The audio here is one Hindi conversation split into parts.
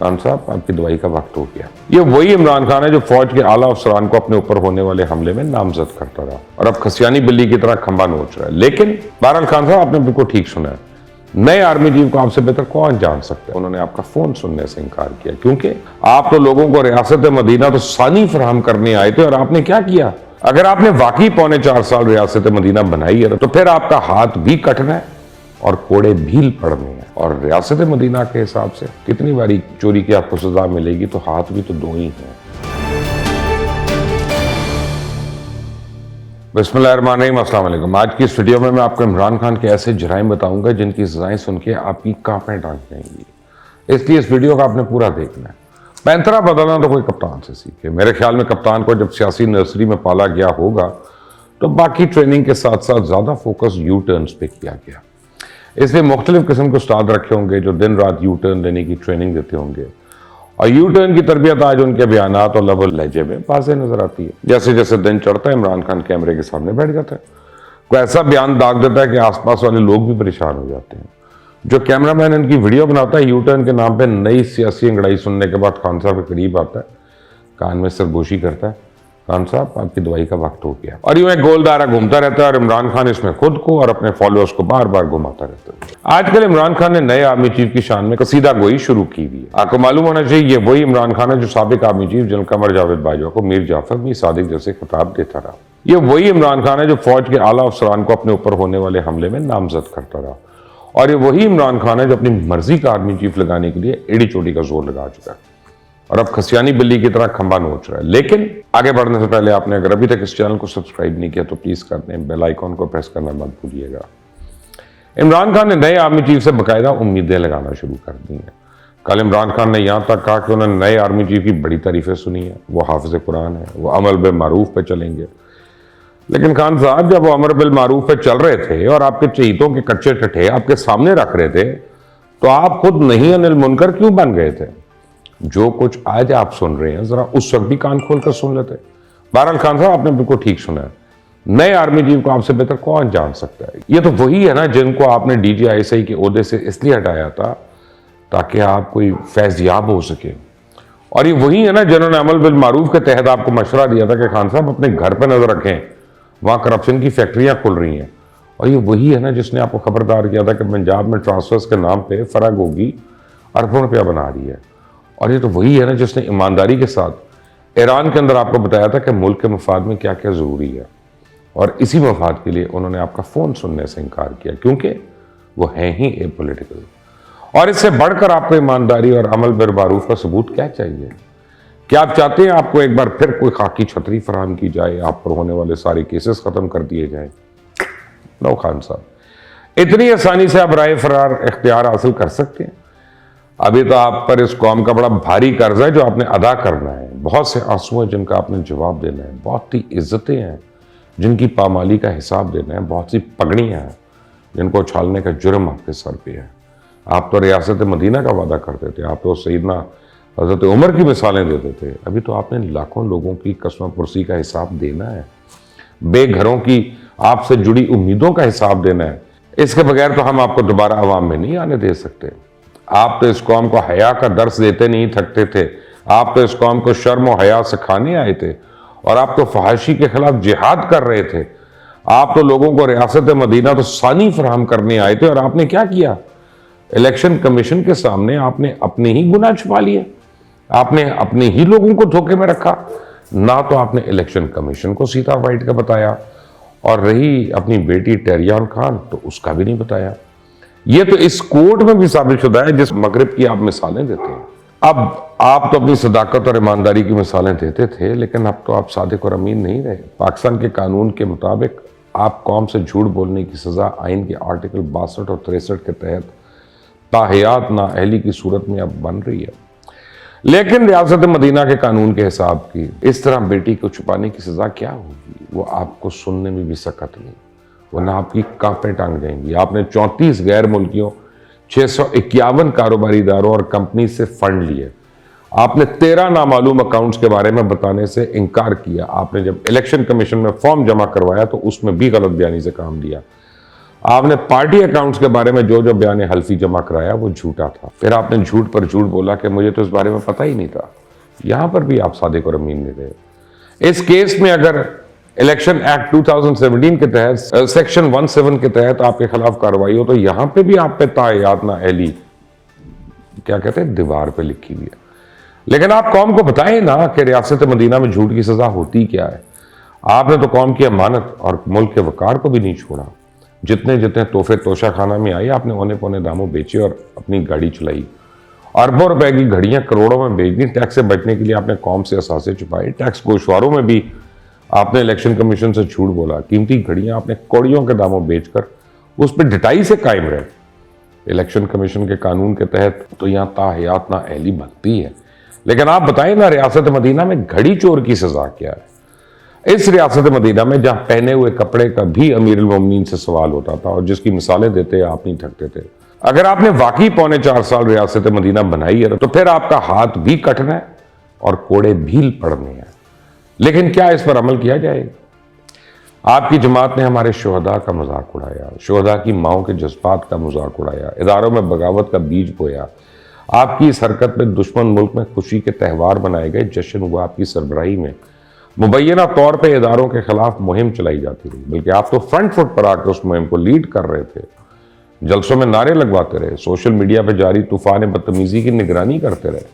खान साहब आपकी दवाई का वक्त हो गया। ये वही इमरान खान है जो फौज के आला अफसरान को अपने ऊपर होने वाले हमले में नामजद करता रहा और अब खसियानी बिल्ली की तरह खंबा नोच रहा है। लेकिन बहरहाल खान साहब आपने बिल्कुल ठीक सुना है, नए आर्मी चीफ को आपसे बेहतर कौन जान सकता है। उन्होंने आपका फोन सुनने से इनकार किया क्योंकि आप तो लोगों को रियासत मदीना तो सानी फराहम करने आए थे और आपने क्या किया। अगर आपने वाकई 4.25 साल रियासत मदीना बनाई है तो फिर आपका हाथ भी कटना है और कोड़े भी पड़ने हैं। और रियासत मदीना के हिसाब से कितनी बारी चोरी की आपको सजा मिलेगी तो हाथ भी तो 2 ही हैं। बिस्मिल्लाहिर्रहमानिर्रहीम, अस्सलाम वालेकुम। आज की इस वीडियो में मैं आपको इमरान खान के ऐसे जराइम बताऊंगा जिनकी सजाएं सुन के आपकी कांपें टांग जाएंगी, इसलिए इस वीडियो का आपने पूरा देखना है। पैंतरा बदलना तो कोई कप्तान से सीखे। मेरे ख्याल में कप्तान को जब सियासी नर्सरी में पाला गया होगा तो बाकी ट्रेनिंग के साथ साथ ज्यादा फोकस यू टर्न्स पे किया गया, इसलिए मुख्तलिफ किस्म के उस्ताद रखे होंगे जो दिन रात यू टर्न देने की ट्रेनिंग देते होंगे। और यू टर्न की तरबियत आज उनके बयानात और लफ्ज़ लहजे में वाज़ेह नजर आती है। जैसे जैसे दिन चढ़ता है इमरान खान कैमरे के सामने बैठ जाता है, कोई ऐसा बयान दाग देता है कि आसपास वाले लोग भी परेशान हो जाते हैं। जो कैमरामैन इनकी वीडियो बनाता है यू टर्न के नाम पर नई सियासी अंगड़ाई सुनने के बाद खान साहब के करीब आता है, कान में सरगोशी करता है, खान साहब आपकी दवाई का वक्त हो गया। और यूं एक गोल दायरा घूमता रहता है और इमरान खान इसमें खुद को और अपने फॉलोअर्स को बार बार घुमाता रहता है। आजकल इमरान खान ने नए आर्मी चीफ की शान में कसीदा गोई शुरू की हुई है। आपको मालूम होना चाहिए ये वही इमरान खान है जो साबिक army chief general Qamar Javed Bajwa को मीर जाफर मीर सादिक जैसे खिताब देता रहा। ये वही इमरान खान है जो फौज के आला अफसरान को अपने ऊपर होने वाले हमले में नामजद करता रहा। और ये वही इमरान खान है जो अपनी मर्जी का आर्मी चीफ लगाने के लिए एड़ी चोटी का जोर लगा चुका है और अब खसियानी बिल्ली की तरह खंबा नोच रहा है। लेकिन आगे बढ़ने से पहले आपने अगर अभी तक इस चैनल को सब्सक्राइब नहीं किया तो प्लीज कर दें, बेल आइकॉन को प्रेस करना मत भूलिएगा। इमरान खान ने नए आर्मी चीफ से बाकायदा उम्मीदें लगाना शुरू कर दी हैं। कल इमरान खान ने यहां तक कहा कि उन्होंने नए आर्मी चीफ की बड़ी तारीफें सुनी है, वो हाफिज कुरान है, वो अमल बिल मारूफ पे चलेंगे। लेकिन खान साहब जब वो अमर बिल मारूफ पे चल रहे थे और आपके चहीतों के कच्चे टठे आपके सामने रख रहे थे तो आप खुद नहीं अनिल मुनकर क्यों बन गए थे। जो कुछ आज आप सुन रहे हैं जरा उस वक्त भी कान खोलकर सुन लेते। बहरहाल खान साहब आपने बिल्कुल ठीक सुना है, नए आर्मी चीफ को आपसे बेहतर कौन जान सकता है। ये तो वही है ना जिनको आपने DGISI के ओहदे से इसलिए हटाया था ताकि आप कोई फैज़याब हो सके। और ये वही है ना जिन्होंने अमल बिल मारूफ के तहत आपको मशवरा दिया था कि खान साहब अपने घर पर नजर रखें, वहां करप्शन की फैक्ट्रियां खुल रही हैं। और ये वही है ना जिसने आपको खबरदार किया था कि पंजाब में ट्रांसफर्स के नाम पर फराग होगी अरबों रुपया बना रही है। और ये तो वही है ना जिसने ईमानदारी के साथ ईरान के अंदर आपको बताया था कि मुल्क के मफाद में क्या क्या जरूरी है और इसी मफाद के लिए उन्होंने आपका फोन सुनने से इनकार किया क्योंकि वो है ही एपॉलिटिकल। और इससे बढ़कर आपको ईमानदारी और अमल बिल मारूफ का सबूत क्या चाहिए। क्या आप चाहते हैं आपको एक बार फिर कोई खाकी छतरी फराहम की जाए, आप पर होने वाले सारे केसेस खत्म कर दिए जाए। नो खान साहब, इतनी आसानी से आप राय फरार इख्तियार हासिल कर सकते हैं। अभी तो आप पर इस कौम का बड़ा भारी कर्ज है जो आपने अदा करना है। बहुत से आंसू हैं जिनका आपने जवाब देना है, बहुत सी इज्जतें हैं जिनकी पामाली का हिसाब देना है, बहुत सी पगड़ियां हैं जिनको उछालने का जुर्म आपके सर पे है। आप तो रियासत मदीना का वादा करते थे, आप तो सैयदना हजरत उमर की मिसालें देते थे। अभी तो आपने लाखों लोगों की कसम पुरसी का हिसाब देना है, बेघरों की आपसे जुड़ी उम्मीदों का हिसाब देना है। इसके बगैर तो हम आपको दोबारा अवाम में नहीं आने दे सकते। आप तो इस कौम को हया का दर्स देते नहीं थकते थे, आप तो इस कौम को शर्म और हया सिखाने आए थे और आप तो फहाशी के खिलाफ जिहाद कर रहे थे। आप तो लोगों को रियासत मदीना तो सानी फराहम करने आए थे और आपने क्या किया। इलेक्शन कमीशन के सामने आपने अपने ही गुनाह छुपा लिए, आपने अपने ही लोगों को धोखे में रखा। ना तो आपने इलेक्शन कमीशन को सीधा वाइट का बताया और रही अपनी बेटी टेरियान खान तो उसका भी नहीं बताया। ये तो इस कोर्ट में भी साबित शुदा है जिस मगरिब की आप मिसालें देते हैं। अब आप तो अपनी सदाकत और ईमानदारी की मिसालें देते थे, लेकिन अब तो आप सादिक और अमीन नहीं रहे। पाकिस्तान के कानून के मुताबिक आप कौम से झूठ बोलने की सजा आइन के आर्टिकल 62 और 63 के तहत ताहयात नाअहली की सूरत में अब बन रही है। लेकिन रियासत मदीना के कानून के हिसाब की इस तरह बेटी को छुपाने की सजा क्या होगी वो आपको सुनने में भी सकत नहीं, वरना आपकी कांपें टांग जाएंगी। आपने 34 गैर मुल्कियों, 651 कारोबारी इदारों और कंपनी से फंड लिए। आपने 13 नामालूम अकाउंट्स के बारे में बताने से इनकार किया। आपने जब इलेक्शन कमीशन में फॉर्म जमा करवाया तो उसमें भी गलत बयानी से काम लिया। आपने पार्टी अकाउंट्स के बारे में जो जो बयान हल्फी जमा कराया वो झूठा था। फिर आपने झूठ पर झूठ बोला कि मुझे तो इस बारे में पता ही नहीं था। यहां पर भी आप सादिक और अमीन नहीं रहे। इस केस में अगर इलेक्शन एक्ट 2017 के तहत सेक्शन 17 के तहत आपके खिलाफ कार्रवाई हो तो यहां पे भी आप पे तायात ना अहली क्या कहते हैं दीवार पे लिखी हुई है। लेकिन आप कौम को बताएं ना कि रियासत मदीना में झूठ की सजा होती क्या है। आपने तो कौम की अमानत और मुल्क के वकार को भी नहीं छोड़ा। जितने जितने तोहफे तोशा खाना में आए आपने औने पौने दामों बेचे और अपनी गाड़ी चलाई। अरबों रुपए की घड़ियां करोड़ों में बेच दी। टैक्स से बचने के लिए आपने कौम से असासे छुपाए। टैक्स गोशवारों में भी आपने इलेक्शन कमीशन से झूठ बोला। कीमती घड़ियां आपने कौड़ियों के दामों बेचकर उस पर डिटाई से कायम रहे। इलेक्शन कमीशन के कानून के तहत तो यहां ताहयात ना अहली बनती है। लेकिन आप बताएं ना रियासत मदीना में घड़ी चोर की सजा क्या है। इस रियासत मदीना में जहां पहने हुए कपड़े का भी अमीर उल मोमिनीन से सवाल होता था और जिसकी मिसालें देते आप नहीं थकते थे। अगर आपने वाकई 4.25 साल रियासत मदीना बनाई है तो फिर आपका हाथ भी कटना है और कोड़े भी पड़ने हैं। लेकिन क्या इस पर अमल किया जाएगा। आपकी जमात ने हमारे शोहदा का मजाक उड़ाया, शोहदा की माओं के जज्बात का मजाक उड़ाया, इदारों में बगावत का बीज बोया। आपकी इस हरकत में दुश्मन मुल्क में खुशी के त्यौहार बनाए गए। जश्न हुआ आपकी सरबराही में। मुबैना तौर पर इदारों के खिलाफ मुहिम चलाई जाती रही, बल्कि आप तो फ्रंट फुट पर आकर उस मुहिम को लीड कर रहे थे। जलसों में नारे लगवाते रहे, सोशल मीडिया पर जारी तूफान बदतमीजी की निगरानी करते रहे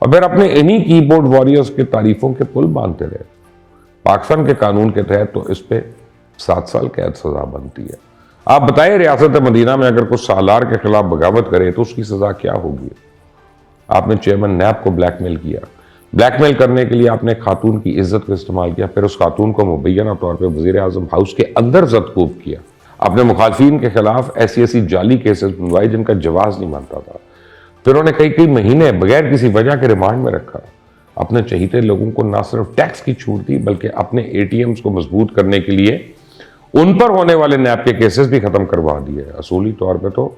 और फिर अपने इन्हीं कीबोर्ड वॉरियर्स के तारीफों के पुल बांधते रहे। पाकिस्तान के कानून के तहत तो इस पे 7 साल कैद सजा बनती है। आप बताइए रियासत मदीना में अगर कुछ सालार के खिलाफ बगावत करे तो उसकी सजा क्या होगी। आपने चेयरमैन नैब को ब्लैकमेल किया। ब्लैकमेल करने के लिए आपने खातून की इज्जत को इस्तेमाल किया, फिर उस खातून को मुबैना तौर पर वज़ीर आज़म हाउस के अंदर जदकूब किया। आपने मुखालफिन के खिलाफ ऐसी जाली केसेस बनवाए जिनका जवाज नहीं बनता था। फिर उन्हें कई महीने बगैर किसी वजह के रिमांड में रखा। अपने चहीते लोगों को ना सिर्फ टैक्स की छूट दी बल्कि अपने एटीएम्स को मजबूत करने के लिए उन पर होने वाले नैब के केसेस भी खत्म करवा दिए। असूली तौर पे तो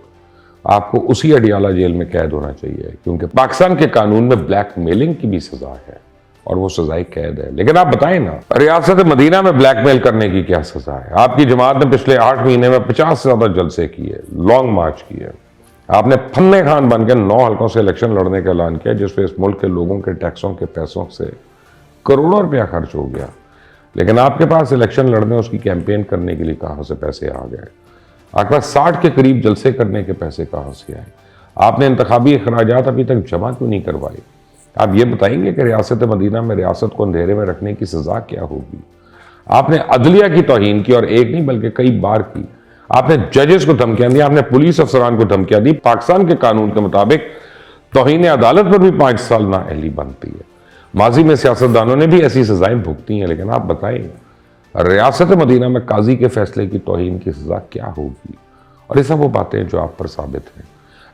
आपको उसी अडियाला जेल में कैद होना चाहिए, क्योंकि पाकिस्तान के कानून में ब्लैकमेलिंग की भी सजा है और वो सजाए कैद है। लेकिन आप बताएं ना रियासत मदीना में ब्लैकमेल करने की क्या सजा है। आपकी जमात ने पिछले 8 महीने में 50 से ज्यादा जलसे किए, लॉन्ग मार्च किए। आपने फन्ने खान बनकर 9 हल्कों से इलेक्शन लड़ने का ऐलान किया, जिसपे इस मुल्क के लोगों के टैक्सों के पैसों से करोड़ों रुपया खर्च हो गया। लेकिन आपके पास इलेक्शन लड़ने उसकी कैंपेन करने के लिए कहां से पैसे आ गए। आपके पास 60 के करीब जलसे करने के पैसे कहां से आए। आपने इंतखाबी अखराजात अभी तक जमा क्यों नहीं करवाए। आप ये बताएंगे कि रियासत मदीना में रियासत को अंधेरे में रखने की सजा क्या होगी। आपने अदलिया की तौहीन की और एक नहीं बल्कि कई बार की। आपने जजेस को धमकियां दी, आपने पुलिस अफसरान को धमकियां दी। पाकिस्तान के कानून के मुताबिक तौहीन अदालत पर भी 5 साल नाअहली बनती है। माजी में सियासतदानों ने भी ऐसी सजाएं भुगती हैं। लेकिन आप बताएं रियासत मदीना में काजी के फैसले की तौहीन की सजा क्या होगी। और ये सब वो बातें जो आप पर साबित हैं।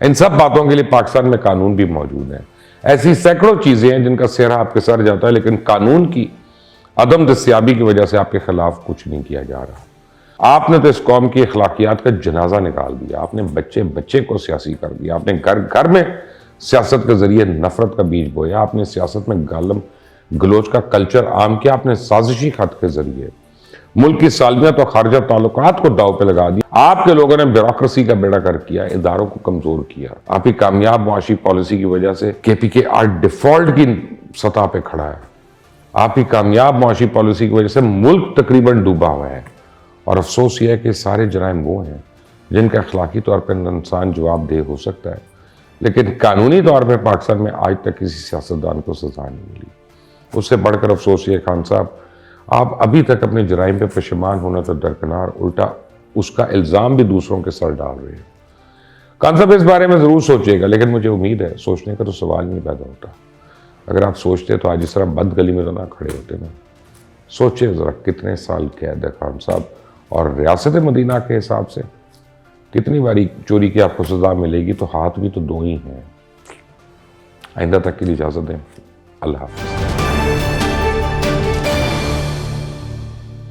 इन सब बातों के लिए पाकिस्तान में कानून भी मौजूद है। ऐसी सैकड़ों चीजें हैं जिनका सेहरा आपके सर जाता है, लेकिन कानून की अदम दस्तियाबी की वजह से आपके खिलाफ कुछ नहीं किया जा रहा। आपने तो इस कौम की अखलाकियात का जनाजा निकाल दिया। आपने बच्चे बच्चे को सियासी कर दिया। आपने घर घर में सियासत के जरिए नफरत का बीज बोया। आपने सियासत में गालम गलोच का कल्चर आम किया। आपने साजिशी खत के जरिए मुल्क की सालमियत और खारजा ताल्लुकात को दाव पे लगा दिया। आपके लोगों ने ब्यूरोक्रेसी का बेड़ा कर किया, इदारों को कमजोर किया। आपकी कामयाब मुआशी पॉलिसी की वजह से KPK आज डिफॉल्ट की सतह पे खड़ा है। आपकी कामयाब मुआशी पॉलिसी की वजह से मुल्क तकरीबन डूबा हुआ है। और अफसोस यह है कि सारे जराइम वो हैं जिनका अखलाकी तौर पर इंसान जवाबदेह हो सकता है, लेकिन कानूनी तौर पर पाकिस्तान में आज तक किसी सियासतदान को सजा नहीं मिली। उससे बढ़कर अफसोस ये खान साहब, आप अभी तक अपने जराइम पे पशेमान होना तो दरकिनार, उल्टा उसका इल्ज़ाम भी दूसरों के सर डाल रहे हैं। खान साहब इस बारे में ज़रूर सोचिएगा, लेकिन मुझे उम्मीद है सोचने का तो सवाल नहीं पैदा होता। अगर आप सोचते तो आज इस तरह बदगली में तो ना खड़े होते ना। सोचिए ज़रा कितने साल कैद है खान साहब, और रियासत मदीना के हिसाब से कितनी बारी चोरी की आपको सजा मिलेगी, तो हाथ भी तो 2 ही हैं। आइंदा तक के लिए इजाज़त दें। अल्लाह हाफ़िज़।